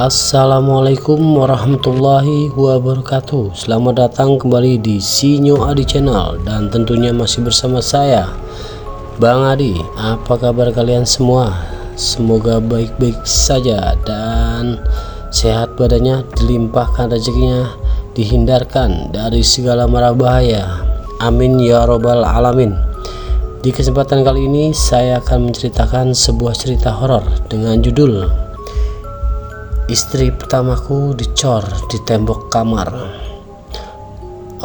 Assalamualaikum warahmatullahi wabarakatuh. Selamat datang kembali di Sinyo Adi Channel, dan tentunya masih bersama saya, Bang Adi. Apa kabar kalian semua? Semoga baik-baik saja dan sehat badannya, dilimpahkan rezekinya, dihindarkan dari segala mara bahaya. Amin ya robbal alamin. Di kesempatan kali ini saya akan menceritakan sebuah cerita horor dengan judul Istri Pertamaku Dicor di Tembok Kamar.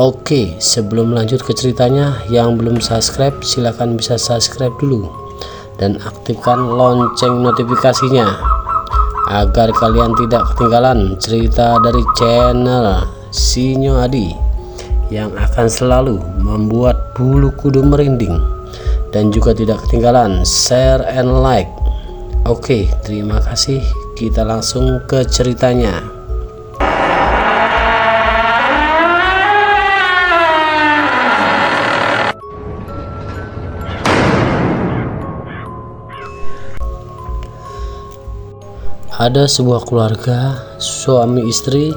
Oke, sebelum lanjut ke ceritanya, yang belum subscribe silahkan bisa subscribe dulu dan aktifkan lonceng notifikasinya agar kalian tidak ketinggalan cerita dari channel Sinyo Adi yang akan selalu membuat bulu kuduk merinding, dan juga tidak ketinggalan share and like. Oke, terima kasih. Kita langsung ke ceritanya. Ada sebuah keluarga, suami istri,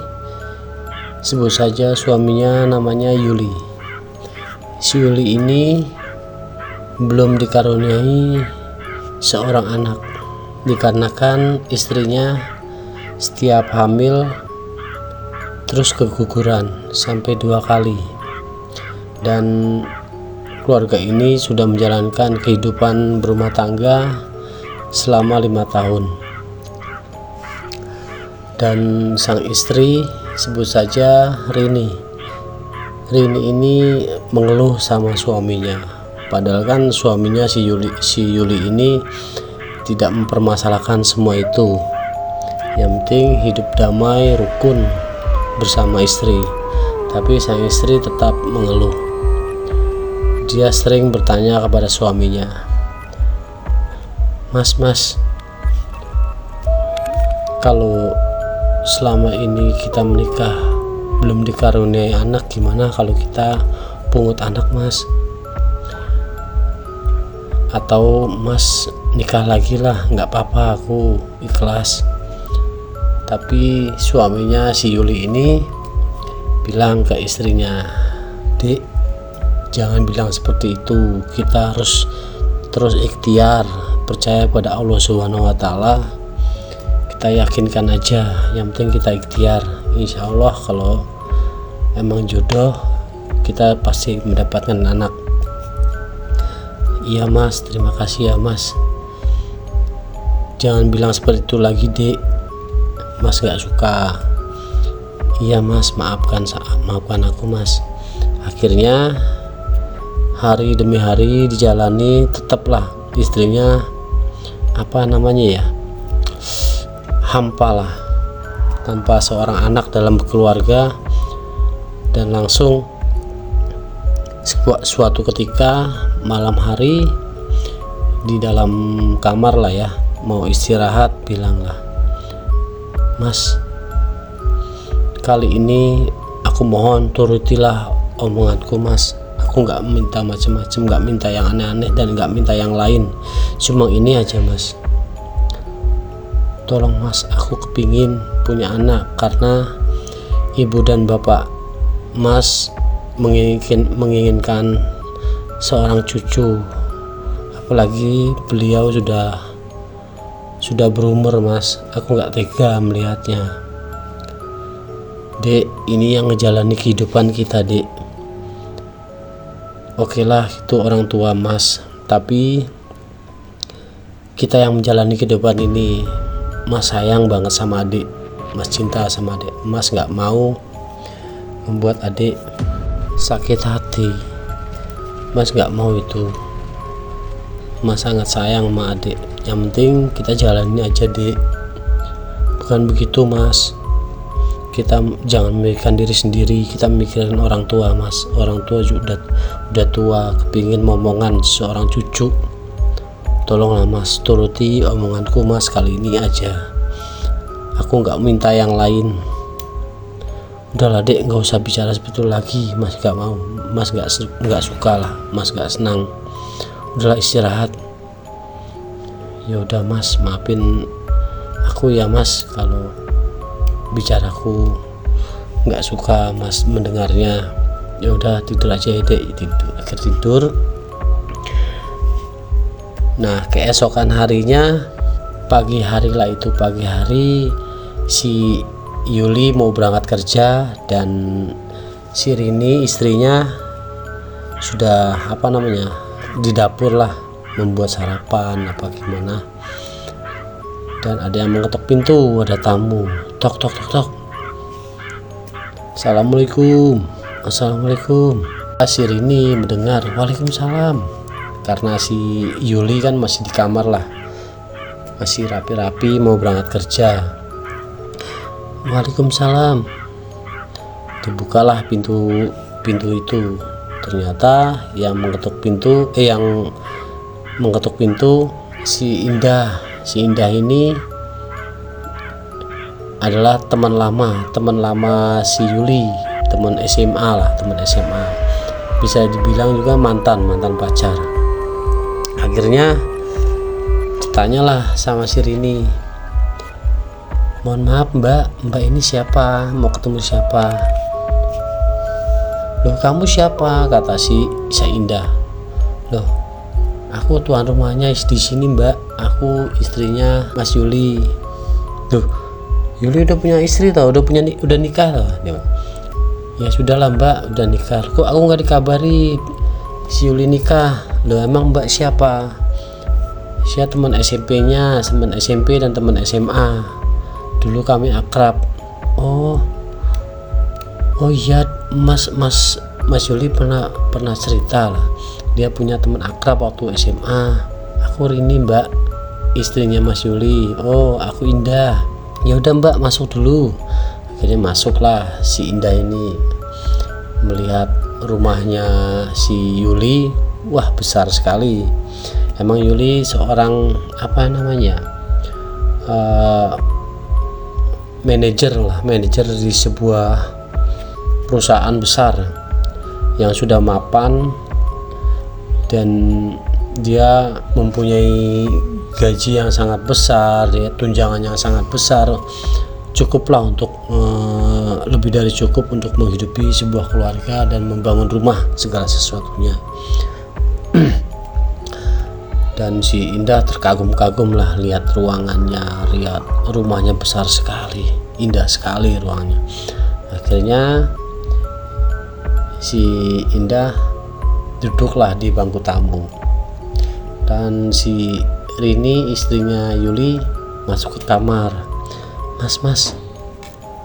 sebut saja suaminya namanya Yuli. Si Yuli ini belum dikaruniai seorang anak, dikarenakan istrinya setiap hamil terus keguguran sampai 2 kali, dan keluarga ini sudah menjalankan kehidupan berumah tangga selama 5 tahun. Dan sang istri, sebut saja Rini ini mengeluh sama suaminya, padahal kan suaminya si Yuli ini tidak mempermasalahkan semua itu. Yang penting hidup damai rukun bersama istri. Tapi sang istri tetap mengeluh. Dia sering bertanya kepada suaminya, Mas, kalau selama ini kita menikah belum dikaruniai anak, gimana kalau kita pungut anak, Mas? Atau Mas nikah lagi lah, nggak apa-apa, aku ikhlas. Tapi suaminya si Yuli ini bilang ke istrinya, Dek, jangan bilang seperti itu, kita harus terus ikhtiar, percaya pada Allah Subhanahu wa Ta'ala, kita yakinkan aja, yang penting kita ikhtiar. Insya Allah kalau emang jodoh, kita pasti mendapatkan anak. Iya Mas, terima kasih ya Mas. Jangan bilang seperti itu lagi, Dek, Mas gak suka. Iya Mas, maafkan aku Mas. Akhirnya hari demi hari dijalani, tetaplah istrinya hampa lah, tanpa seorang anak dalam keluarga. Dan langsung suatu ketika malam hari di dalam kamar lah ya, mau istirahat, bilanglah, Mas, kali ini aku mohon turutilah omonganku Mas, aku nggak minta macam-macam, nggak minta yang aneh-aneh dan nggak minta yang lain, cuma ini aja Mas, tolong Mas, aku kepingin punya anak karena ibu dan bapak Mas menginginkan seorang cucu, apalagi beliau sudah berumur Mas, aku nggak tega melihatnya. Dek, ini yang ngejalani kehidupan kita, Dek. Oke lah, itu orang tua Mas, tapi kita yang menjalani kehidupan ini, Mas sayang banget sama adik, Mas cinta sama adik, Mas nggak mau membuat adik sakit hati, Mas nggak mau itu. Mas sangat sayang sama adik, yang penting kita jalani aja dek. Bukan begitu Mas, kita jangan memikirkan diri sendiri, kita mikirin orang tua Mas. Orang tua juga udah tua, kepingin momongan seorang cucu. Tolonglah Mas, turuti omonganku Mas kali ini aja, aku nggak minta yang lain. Udahlah dek, nggak usah bicara seperti itu lagi, Mas nggak mau, Mas nggak suka lah, Mas nggak senang. Udahlah istirahat. Ya udah Mas, maafin aku ya Mas kalau bicaraku nggak suka Mas mendengarnya. Ya udah tidur aja ya dek, tidur. Nah keesokan harinya pagi hari si Yuli mau berangkat kerja, dan si Rini istrinya sudah di dapur lah membuat sarapan apa gimana. Dan ada yang mengetuk pintu, ada tamu. Tok tok tok tok. Assalamualaikum. Si Rini mendengar waalaikumsalam, karena si Yuli kan masih di kamar lah, masih rapi-rapi mau berangkat kerja. Waalaikumsalam. Dibukalah pintu itu. Ternyata yang mengetuk pintu si Indah. Si Indah ini adalah teman lama si Yuli, teman SMA. Bisa dibilang juga mantan pacar. Akhirnya ditanyalah sama si Rini, mohon maaf mbak ini siapa, mau ketemu siapa? Loh kamu siapa, kata si Indah. Loh aku tuan rumahnya di sini mbak, aku istrinya Mas Yuli. Loh Yuli udah punya istri tau, udah nikah tau. Ya sudahlah mbak, udah nikah. Kok aku nggak dikabari si Yuli nikah? Loh emang mbak siapa? Saya teman SMP-nya, teman SMP dan teman SMA. Dulu kami akrab. Oh iya, Mas Yuli pernah cerita lah, dia punya teman akrab waktu SMA. Aku Rini mbak, istrinya Mas Yuli. Oh aku Indah. Ya udah mbak masuk dulu. Akhirnya masuklah si Indah ini, melihat rumahnya si Yuli. Wah besar sekali. Emang Yuli seorang manajer di sebuah perusahaan besar yang sudah mapan, dan dia mempunyai gaji yang sangat besar, tunjangan yang sangat besar, cukuplah untuk lebih dari cukup untuk menghidupi sebuah keluarga dan membangun rumah segala sesuatunya. Dan si Indah terkagum-kagum lah lihat ruangannya, lihat rumahnya besar sekali, indah sekali ruangannya. Akhirnya si Indah duduklah di bangku tamu, dan si Rini istrinya Yuli masuk ke kamar. Mas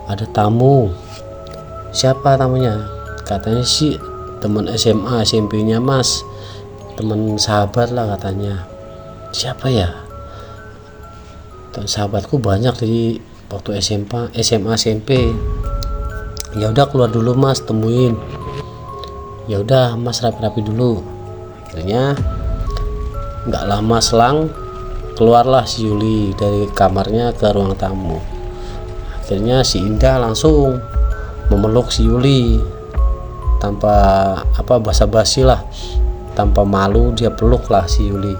ada tamu. Siapa tamunya? Katanya sih teman SMA SMP-nya Mas, teman sahabat lah katanya. Siapa ya? Sahabatku banyak di waktu SMA SMP. Ya udah keluar dulu Mas, temuin. Ya udah Mas rapi-rapi dulu. Akhirnya nggak lama selang keluarlah si Yuli dari kamarnya ke ruang tamu. Akhirnya si Indah langsung memeluk si Yuli tanpa basa-basi lah, tanpa malu dia peluk lah si Yuli.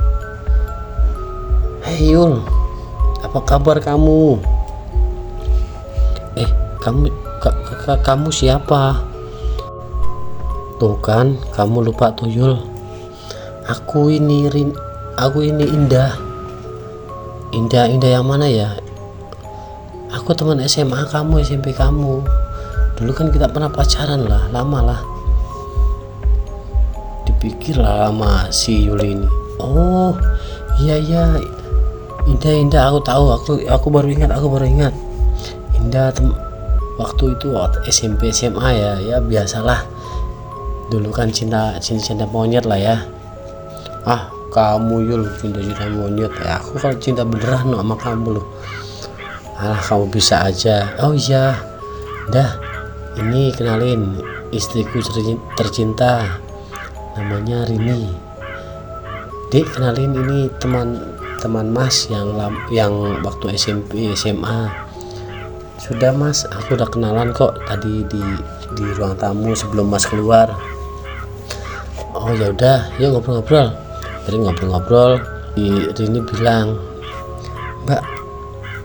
Hei Yul, apa kabar kamu? Kamu siapa? Tuh kan kamu lupa tuh Yul, aku ini Indah yang mana ya? Aku teman SMA kamu, SMP kamu. Dulu kan kita pernah pacaran lah, lama lah. Pikirlah lama si Yuli ini. Oh iya, Indah, aku tahu, aku baru ingat. Indah waktu itu SMP SMA ya biasalah, dulu kan cinta monyet lah ya. Kamu Yul cinta monyet ya, aku kalau cinta beneran sama kamu loh. Alah, kamu bisa aja. Oh iya dah, ini kenalin istriku tercinta, namanya Rini. Dek, kenalin, ini teman Mas yang waktu SMP SMA. Sudah Mas, aku udah kenalan kok tadi di ruang tamu sebelum Mas keluar. Oh ya udah, yuk ngobrol-ngobrol. Jadi ngobrol-ngobrol, Rini bilang,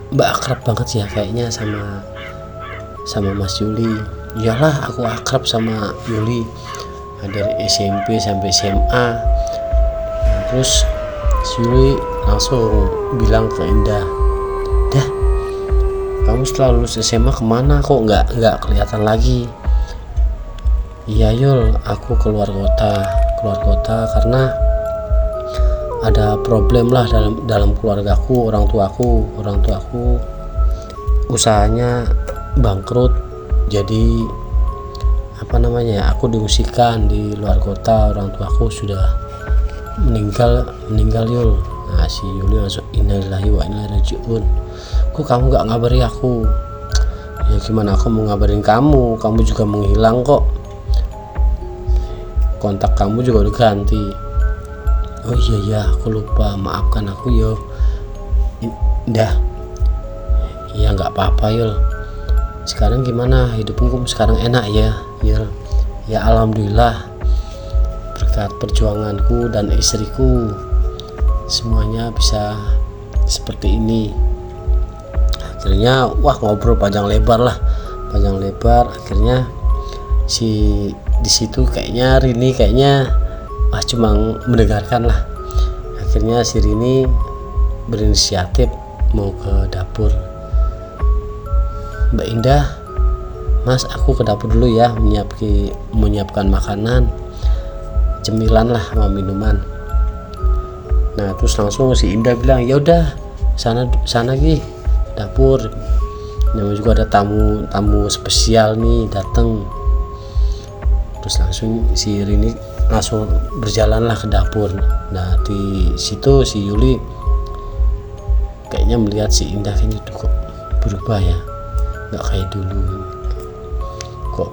Mbak akrab banget ya kayaknya sama Mas Yuli. Iyalah, aku akrab sama Yuli dari SMP sampai SMA. Terus si Yuli langsung bilang ke Indah, dah, kamu setelah lulus SMA kemana kok nggak kelihatan lagi? Iya Yul, aku keluar kota karena ada problem lah dalam keluargaku. Orang tuaku usahanya bangkrut, jadi aku diungsikan di luar kota. Orang tuaku sudah meninggal Yul. Nah, si Yuli langsung innalillahi wa inna ilaihi rajiun. Kok kamu nggak ngabari aku? Ya gimana aku mau ngabarin kamu juga menghilang kok, kontak kamu juga udah ganti. Oh iya, aku lupa, maafkan aku yo. Dah, ya nggak apa-apa Yul. Sekarang gimana hidupmu sekarang, enak ya Yul? Ya alhamdulillah, berkat perjuanganku dan istriku semuanya bisa seperti ini. Akhirnya ngobrol panjang lebar. Akhirnya di situ kayaknya Rini cuma mendengarkan lah. Akhirnya si Rini berinisiatif mau ke dapur. Mbak Indah, Mas, aku ke dapur dulu ya, menyiapkan makanan, cemilan lah sama minuman. Nah terus langsung si Indah bilang, ya udah sana Gi, dapur. Namanya juga ada tamu spesial nih datang. Terus langsung si Rini langsung berjalanlah ke dapur. Nah di situ si Yuli kayaknya melihat si Indah kayaknya kok berubah ya, nggak kayak dulu, kok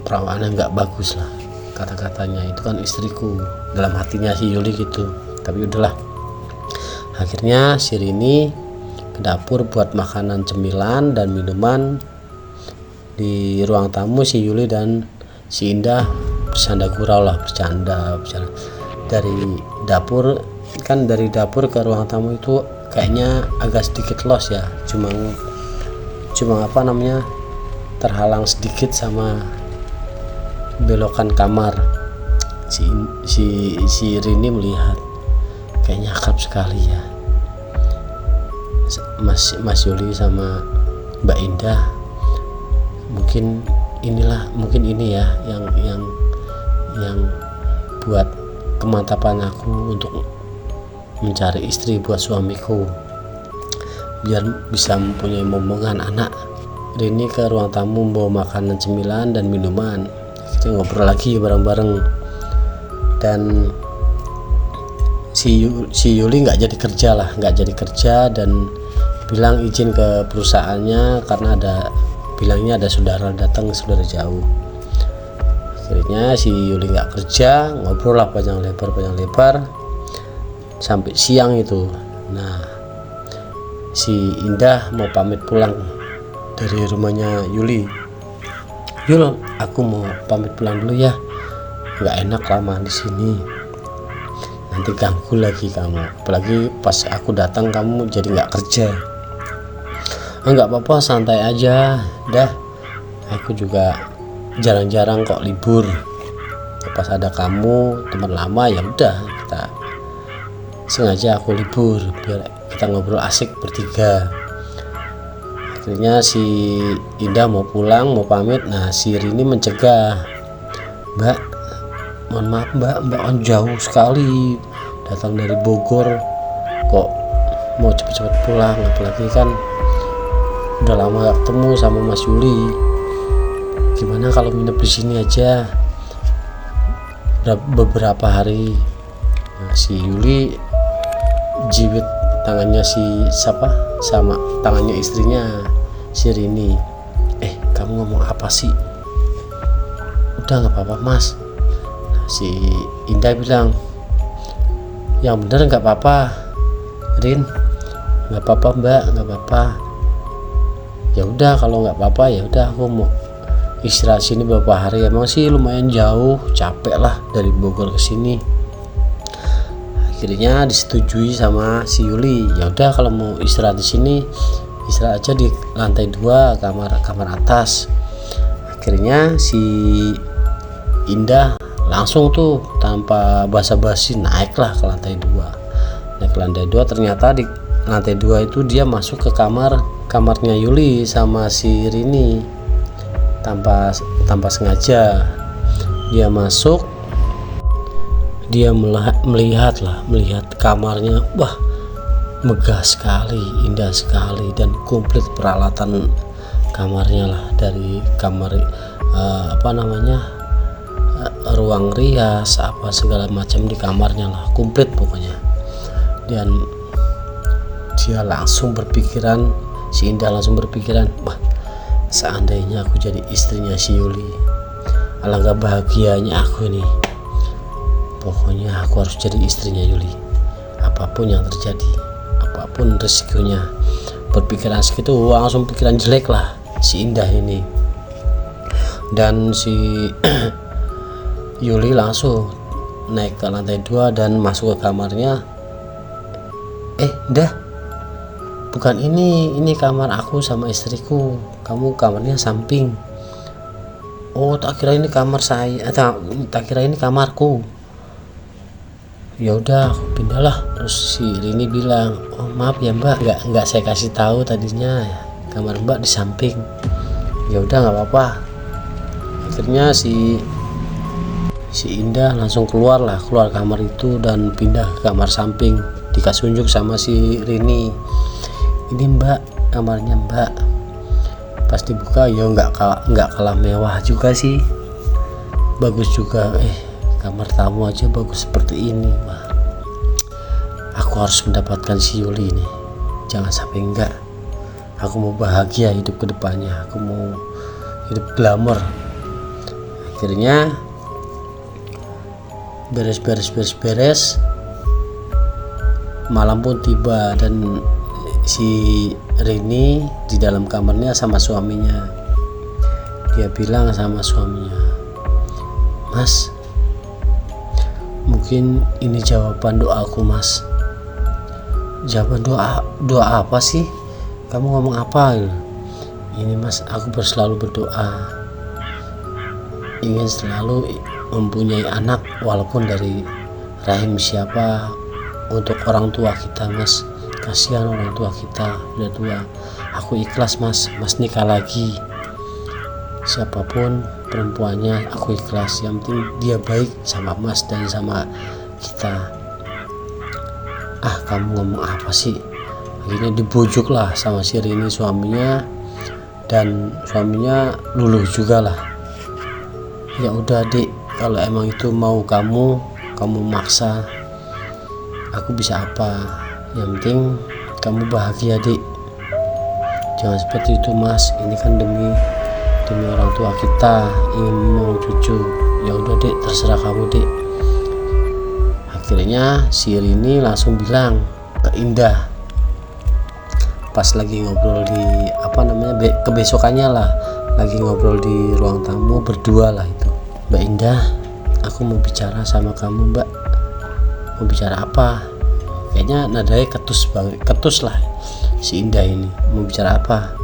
perawaannya nggak bagus lah, kata-katanya itu kan istriku, dalam hatinya si Yuli gitu. Tapi udahlah, akhirnya si Rini ke dapur buat makanan, cemilan dan minuman. Di ruang tamu si Yuli dan si Indah bercanda gurau lah, bercanda. Dari dapur ke ruang tamu itu kayaknya agak sedikit los ya, cuma terhalang sedikit sama belokan kamar. Si Rini melihat kayaknya akrab sekali ya Mas Yuli sama Mbak Indah. Mungkin ini ya yang buat kemantapan aku untuk mencari istri buat suamiku, biar bisa mempunyai momongan anak. Rini ke ruang tamu membawa makanan, cemilan dan minuman. Kita ngobrol lagi bareng-bareng. Dan si Yuli nggak jadi kerja dan bilang izin ke perusahaannya karena bilangnya ada saudara datang, saudara jauh. Akhirnya si Yuli nggak kerja, ngobrol lah panjang lebar sampai siang itu. Nah si Indah mau pamit pulang dari rumahnya Yuli. Yul, aku mau pamit pulang dulu ya, nggak enak lama di sini, nanti ganggu lagi kamu, apalagi pas aku datang kamu jadi nggak kerja. Nggak apa-apa, santai aja dah, aku juga jarang-jarang kok libur. Pas ada kamu, teman lama, ya udah kita sengaja aku libur biar kita ngobrol asik bertiga. Akhirnya si Indah mau pulang, mau pamit. Nah si Rini mencegah, Mbak, mohon maaf mbak kan jauh sekali datang dari Bogor, kok mau cepet-cepet pulang, apalagi kan udah lama gak ketemu sama Mas Yuli. Gimana kalau nginep di sini aja beberapa hari? Nah, si Yuli jiwit tangannya sama tangannya istrinya si Rini. Kamu ngomong apa sih? Udah nggak apa-apa mas. Nah, si Indah bilang, yang bener nggak apa-apa Rin, nggak apa-apa mbak, nggak apa-apa. Ya udah kalau nggak apa-apa ya udah aku mau istirahat sini beberapa hari. Emang sih lumayan jauh, capek lah dari Bogor ke sini. Akhirnya disetujui sama si Yuli. Ya udah kalau mau istirahat di sini, istirahat aja di lantai 2 kamar atas. Akhirnya si Indah langsung tuh tanpa basa-basi naiklah ke lantai 2. Naik ke lantai 2, ternyata di lantai 2 itu dia masuk ke kamarnya Yuli sama si Rini. Tanpa sengaja dia masuk, dia melihat kamarnya. Wah, megah sekali, indah sekali, dan komplit peralatan kamarnya lah, dari kamar ruang rias apa segala macam di kamarnya lah, komplit pokoknya. Dan dia langsung berpikiran, si Indah langsung berpikiran, wah seandainya aku jadi istrinya si Yuli, alangkah bahagianya aku nih. Pokoknya aku harus jadi istrinya Yuli, apapun yang terjadi, apapun resikonya. Berpikiran segitu, langsung pikiran jelek lah si Indah ini. Dan si Yuli langsung naik ke lantai 2 dan masuk ke kamarnya. Dah, bukan ini kamar aku sama istriku, kamu kamarnya samping. Oh, tak kira ini kamar saya, tak kira ini kamarku. Ya udah aku pindahlah. Terus si Rini bilang, oh maaf ya mbak, nggak saya kasih tahu tadinya, kamar mbak di samping. Ya udah nggak apa-apa. Akhirnya si Indah langsung keluar kamar itu dan pindah ke kamar samping. Dikasih unjuk sama si Rini, ini mbak kamarnya mbak. Pas dibuka ya nggak kalah mewah juga sih, bagus juga. Kamar tamu aja bagus seperti ini. Wah, aku harus mendapatkan si Yuli ini, jangan sampai enggak. Aku mau bahagia hidup ke depannya, aku mau hidup glamor. Akhirnya beres, malam pun tiba dan si Rini di dalam kamarnya sama suaminya. Dia bilang sama suaminya, mas, mungkin ini jawaban doaku mas. Jawaban doa apa sih? Kamu ngomong apa? Ini mas, aku selalu berdoa ingin selalu mempunyai anak walaupun dari rahim siapa, untuk orang tua kita mas. Kasihan orang tua kita udah tua. Aku ikhlas mas nikah lagi, siapapun perempuannya aku ikhlas, yang penting dia baik sama mas dan sama kita. Kamu ngomong apa sih? Akhirnya dibujuk lah sama si Rini suaminya, dan suaminya luluh juga lah. Ya udah dik, kalau emang itu mau kamu maksa, aku bisa apa? Yang penting kamu bahagia dik, jangan seperti itu mas. Ini kan demi orang tua kita, ingin mau cucu. Ya udah dek, terserah kamu dek. Akhirnya si Rini langsung bilang ke Indah, pas lagi ngobrol di kebesokannya lah, lagi ngobrol di ruang tamu berdua lah itu. Mbak Indah, aku mau bicara sama kamu mbak. Mau bicara apa? Kayaknya nadanya ketus lah si Indah ini. Mau bicara apa?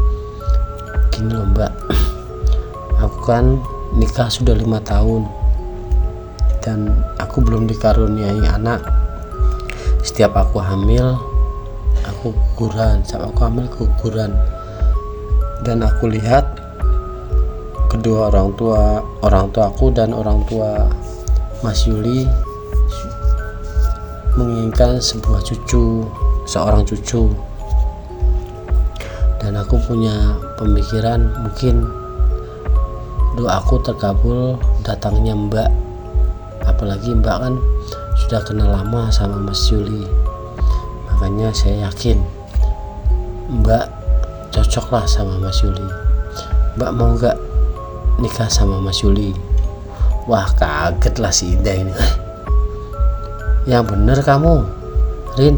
Gini loh mbak, aku kan nikah sudah 5 tahun dan aku belum dikaruniai anak. Setiap aku hamil aku guguran, dan aku lihat kedua orang tua aku dan orang tua Mas Yuli menginginkan seorang cucu, dan aku punya pemikiran mungkin doaku terkabul datangnya Mbak, apalagi Mbak kan sudah kenal lama sama Mas Yuli, makanya saya yakin Mbak cocoklah sama Mas Yuli. Mbak mau gak nikah sama Mas Yuli? Wah, kaget lah si Indah ini. Yang bener kamu, Rin?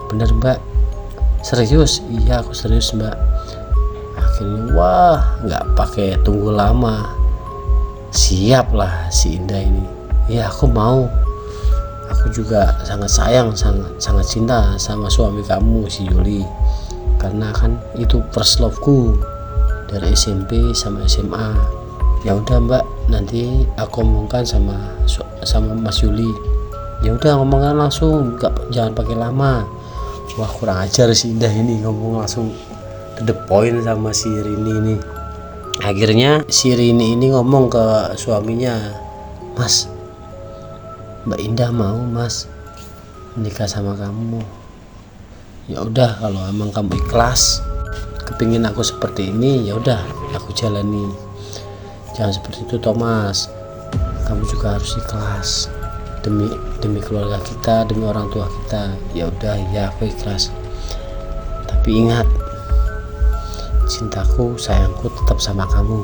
Bener Mbak? Serius? Iya aku serius Mbak. Akhirnya wah, nggak pakai tunggu lama, siap lah si Indah ini. Ya aku mau. Aku juga sangat sayang, sangat cinta sama suami kamu si Yuli, karena kan itu first love ku dari SMP sama SMA. Ya udah Mbak, nanti aku omongkan sama Mas Yuli. Ya udah ngomongkan langsung, jangan pakai lama. Wah, kurang ajar si Indah ini, ngomong langsung to the point sama si Rini ini. Akhirnya si Rini ini ngomong ke suaminya, Mas, Mbak Indah mau Mas menikah sama kamu. Ya udah, kalau emang kamu ikhlas kepingin aku seperti ini, ya udah aku jalani. Jangan seperti itu Thomas, kamu juga harus ikhlas demi keluarga kita, demi orang tua kita. Ya udah, ya aku ikhlas, tapi ingat, cintaku, sayangku tetap sama kamu.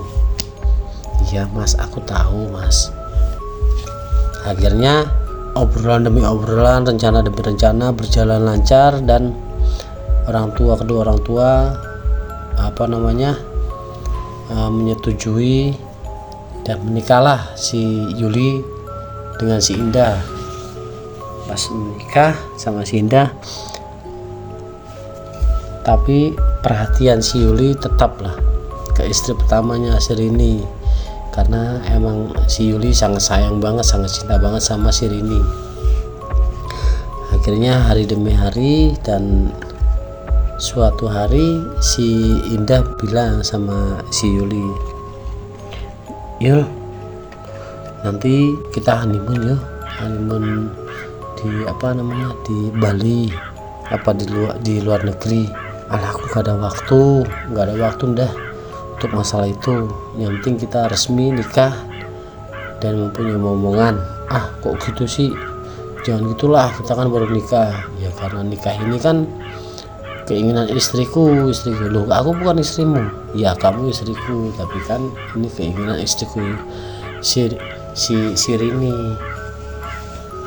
Iya Mas, aku tahu Mas. Akhirnya obrolan demi obrolan, rencana demi rencana berjalan lancar, dan kedua orang tua menyetujui, dan menikahlah si Yuli dengan si Indah. Pas menikah sama si Indah, tapi perhatian si Yuli tetaplah ke istri pertamanya si Rini, karena emang si Yuli sangat sayang banget, sangat cinta banget sama si Rini. Akhirnya hari demi hari, dan suatu hari si Indah bilang sama si Yuli, Yul, nanti kita honeymoon di Bali, di luar negeri. Alah, aku gak ada waktu dah untuk masalah itu. Yang penting kita resmi nikah dan mempunyai momongan. Ah, kok gitu sih? Jangan gitulah, kita kan baru nikah. Ya karena nikah ini kan keinginan istriku. Loh, aku bukan istrimu. Ya kamu istriku, tapi kan ini keinginan istriku si Rini.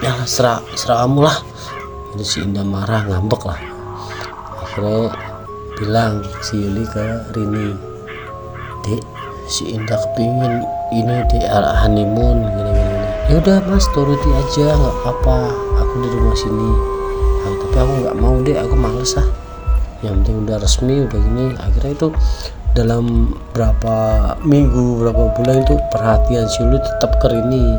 Ya serah kamu lah. Jadi si Indah marah, ngambek lah. Akhirnya bilang si Yuli ke Rini, Dek, si Indah kepingin ini di honeymoon gini. Ya udah Mas, turuti aja, nggak apa-apa, aku di rumah sini. Tapi aku nggak mau deh, aku males ah. Yang penting udah resmi, udah gini. Akhirnya itu dalam berapa minggu, berapa bulan itu perhatian si Yuli tetap ke Rini,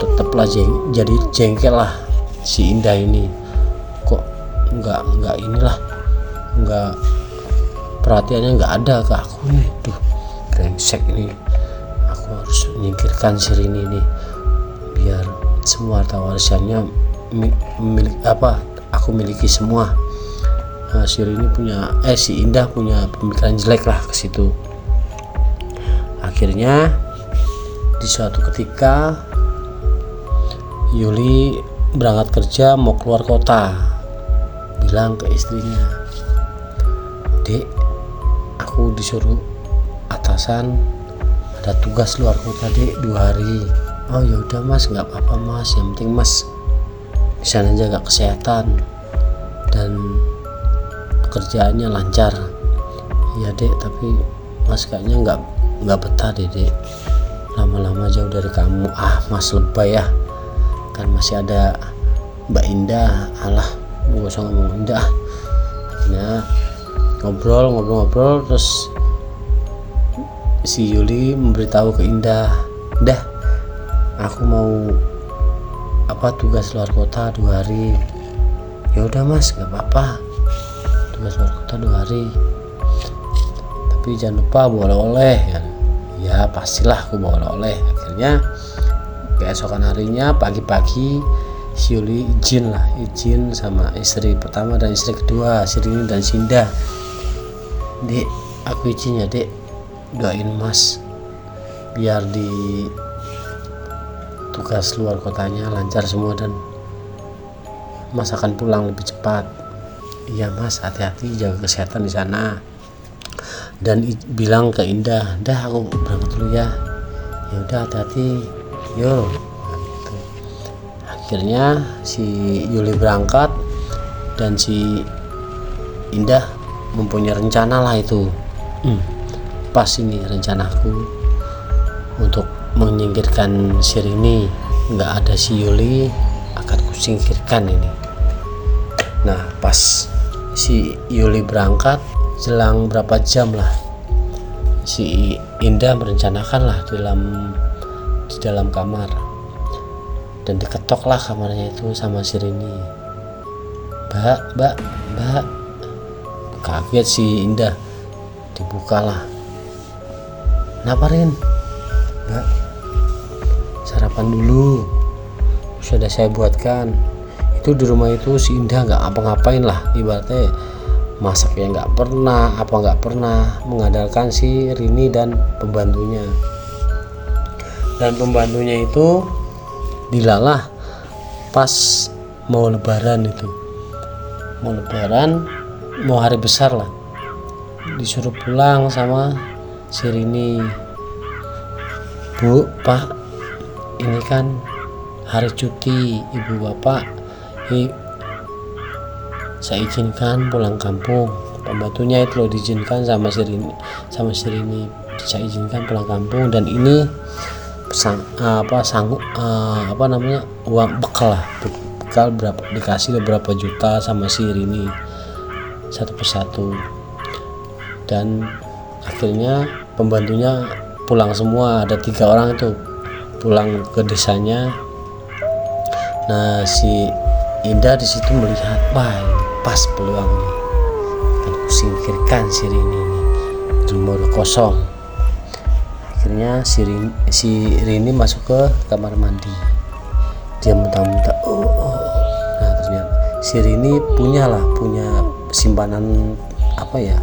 tetaplah jadi jengkel lah si Indah ini. Kok nggak perhatiannya nggak ada ke aku nih. Duh, brengsek ini, aku harus menyingkirkan si Rini ini biar semua harta warisannya aku miliki semua. Nah, si Indah punya pemikiran jelek lah ke situ. Akhirnya di suatu ketika Yuli berangkat kerja mau keluar kota, bilang ke istrinya, Dek, aku disuruh atasan ada tugas luar kota Dek 2 hari. Oh ya udah Mas, nggak apa-apa Mas, yang penting Mas bisa jaga kesehatan dan pekerjaannya lancar. Ya Dek, tapi Mas kayaknya nggak betah Dek, lama-lama jauh dari kamu. Ah Mas, lebay ya, kan masih ada Mbak Indah. Alah, gak usah ngomong Indah. Nah, ngobrol terus si Yuli memberitahu ke Indah, Dah, aku mau tugas luar kota 2 hari. Ya udah Mas, nggak apa-apa, tugas luar kota 2 hari, tapi jangan lupa bawa oleh-oleh. Ya pastilah aku bawa oleh-oleh. Akhirnya keesokan harinya pagi-pagi si Yuli izin sama istri pertama dan istri kedua, si Rini dan Sinda. Dek, aku izin ya dek, doain mas biar di tugas luar kotanya lancar semua dan mas akan pulang lebih cepat. Iya mas, hati-hati jaga kesehatan di sana. Dan bilang ke Indah, dah aku berangkat dulu ya. Ya udah hati-hati, yo. Gitu. Akhirnya si Yuli berangkat dan si Indah mempunyai rencana lah itu. Pas ini rencanaku untuk menyingkirkan si Rini, nggak ada si Yuli akan kusingkirkan ini. Nah pas si Yuli berangkat, selang berapa jam lah si Indah merencanakan lah di dalam kamar, dan diketok lah kamarnya itu sama si Rini. Mbak, kaget si Indah, dibukalah. Kenapa Rin? Mbak, sarapan dulu, sudah saya buatkan. Itu di rumah itu si Indah nggak apa-ngapain lah, ibaratnya masaknya nggak pernah mengandalkan si Rini dan pembantunya. Dan pembantunya itu dilalah pas mau lebaran itu, mau hari besar lah, disuruh pulang sama si Rini. Bu, Pak, ini kan hari cuti ibu bapak, saya izinkan pulang kampung. Pembantunya itu loh diizinkan sama si Rini, saya izinkan pulang kampung, dan ini uang bekal lah, bekal berapa, dikasih beberapa juta sama si Rini satu persatu. Dan akhirnya pembantunya pulang semua, ada 3 orang itu pulang ke desanya. Nah si Indah di situ melihat, wah pas peluangnya, akan kusingkirkan si Rini ini, rumah udah kosong. Akhirnya si Rini masuk ke kamar mandi, dia muntah-muntah. Nah ternyata si Rini punya simpanan apa ya,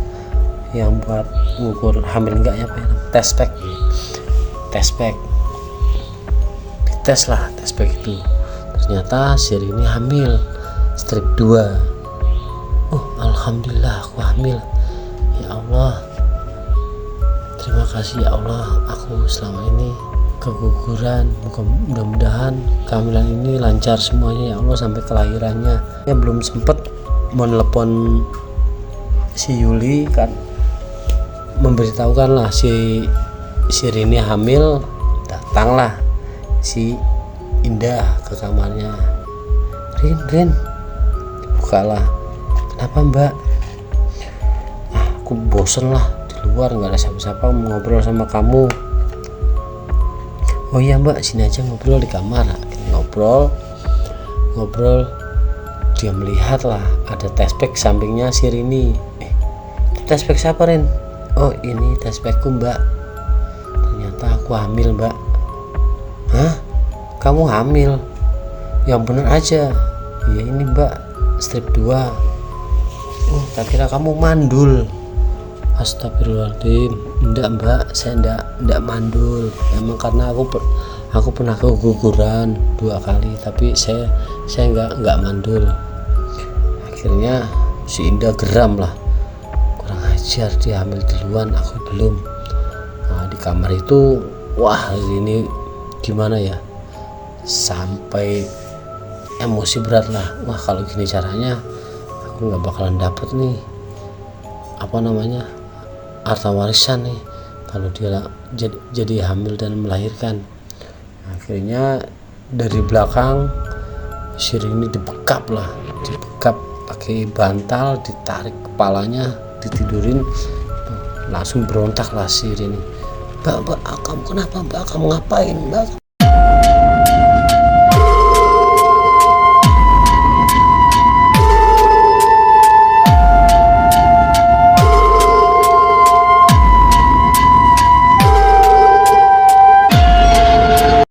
yang buat ngukur hamil enggak ya, test pack, dites lah test pack itu. Ternyata si Rini hamil strip 2. Alhamdulillah aku hamil. Ya Allah, terima kasih ya Allah, aku selama ini keguguran. Mudah-mudahan kehamilan ini lancar semuanya ya Allah sampai kelahirannya. Ya belum sempet menelepon si Yuli kan, memberitahukan lah si Rini hamil. Datanglah si Indah ke kamarnya. Rin, bukalah. Kenapa mbak? Aku bosen lah di luar, nggak ada siapa-siapa mau ngobrol sama kamu. Oh iya mbak, sini aja ngobrol di kamar. Ngobrol, dia melihat lah ada test pack sampingnya si Rini. Test pack siapa Rin? Oh ini test packku mbak, ternyata aku hamil mbak. Hah? Kamu hamil? Yang bener aja. Ya ini mbak, strip 2. Tak kira kamu mandul. Astagfirullahaladzim. Enggak mbak, saya enggak mandul. Emang karena aku pernah keguguran 2 kali, tapi saya enggak mandul. Akhirnya si Indah geram lah, kurang ajar, dia hamil duluan, aku belum. Nah di kamar itu, wah ini gimana ya, sampai emosi berat lah. Wah kalau gini caranya aku nggak bakalan dapet nih harta warisan nih kalau dia jadi hamil dan melahirkan. Akhirnya dari belakang si Rini dibekap pakai bantal, ditarik kepalanya, ditidurin, langsung berontak lah si Rini. Mbak, kamu kenapa mbak, kamu ngapain mbak?